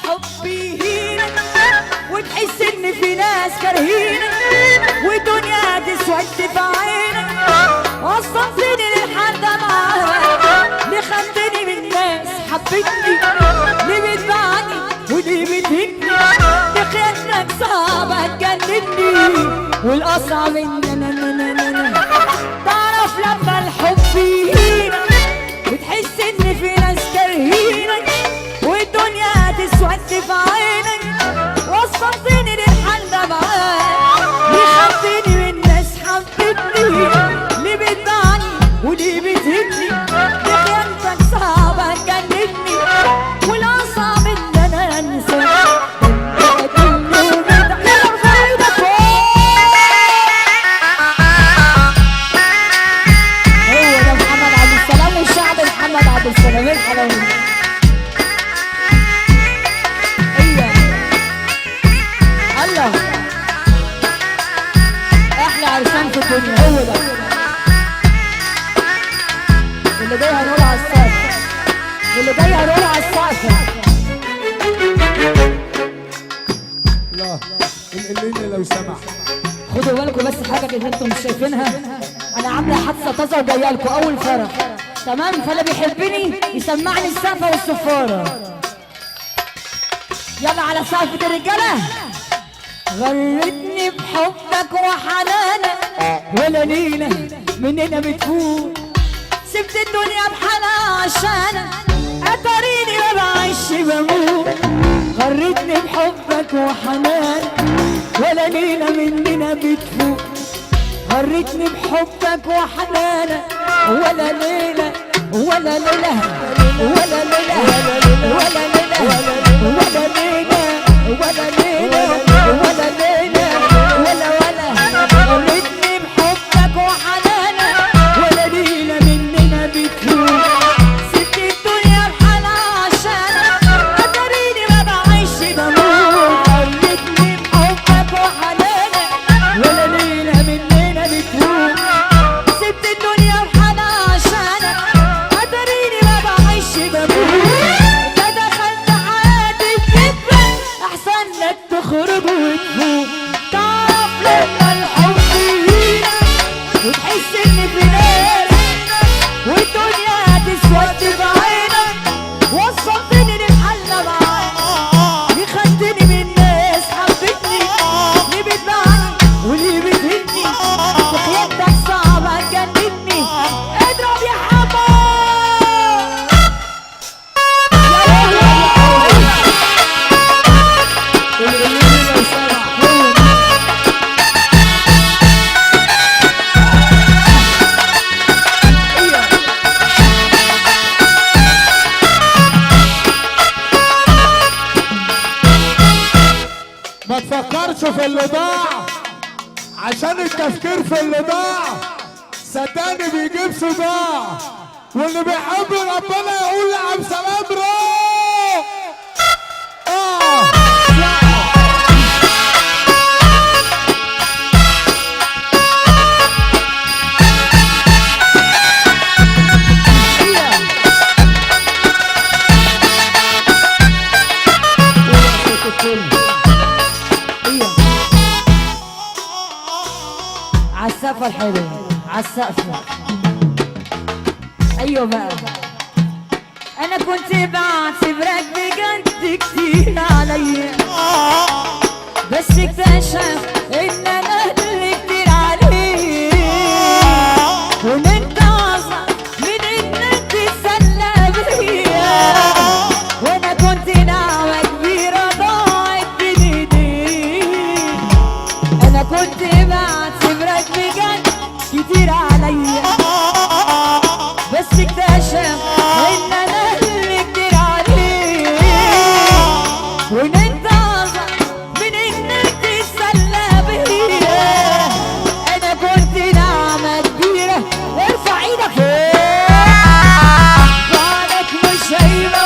الحب يهينك وتحس ان في ناس كارهينك ودنيا تسود في عينك. وصلتني للحد معاك ليه خدتني من الناس حبتني ليه بتبعني وليه بتهني لخيانتك صعبة هتجنني والأصعب ان انا تعرف لما الحب يهينك وتحس ان في ناس كارهينك والدنيا تسود في عينك. وصلتني للحل ده معاك ليه خدتني من الناس حبتني ليه بتبعني وليه بتهني لخيانتك صعبة هتجنني والأصعب ان انا انسى. السلامين حلوين ايوه الله احلى عرسان في الدنيا. هو ده اللي جاي هنقول على السقف واللي جاي هنقول على السقف. لا اللي لو سمح خدوا بالكم بس حاجه اللي انتم مش شايفينها. انا عامله حادثه طازه وجايه لكم اول فرح تمام. فاللي بيحبني يسمعني السقفه والصفاره. يلا على سقفة الرجاله. غرتني بحبك وحنانك ولا ليله مننا بتفوت سبت الدنيا بحالها عشانك اتاريني ما بعيش بموت. غرتني بحبك وحنانك ولا ليله مننا بتفوت. غرتني بحبك وحنانك ولا ليلة ولا ليلة ولا ليلة ولا ليلة ولا ليلة ولا ليلة ولا ليلة ولا غرتني بحبك وحنانك ولا ليلة مننا بتفوت سبت الدنيا بحالها عشانك اتاريني ما بعيش بموت. غرتني بحبك وحنانك ولا ليلة مننا بتفوت سبت الدنيا بحالها عشانك اتاريني ما بعيش بموت. انت دخلت حياتي بكذبة احسن لك تخرج وتفوت. تعرف لما الحب يهينك وتحس ان في ناس والدنيا تسود في عينك. وصلتني للحل معاك ليه خدتني من الناس حبتني ليه بتبعني وليه بتهني وخيانتك صعبة هتجنني. اضرب يا حبا ما تفكرش في اللي ضاع عشان التفكير في اللي ضاع صدقني بيجيب صداع. واللي بيحب ربنا يقول لعب سلام روح. عالسقفة الحلوة عالسقفة. ايوه بقى انا كنت بعتبرك بجد كتير عليا بس اكتشف ان انا اللي كتير عليك وان انت اصلا من انك تتسلى بيا وانا كنت نعمة كبيرة ضاعت بين ايديك. انا كنت بعتبرك بجد كتير عليا بس اكتشف ان انا اللي كتير عليك وان انت اصلا من انك تتسلى بيا. انا كنت نعمة كبيرة ارفع ايدك بعدك مش هيبقى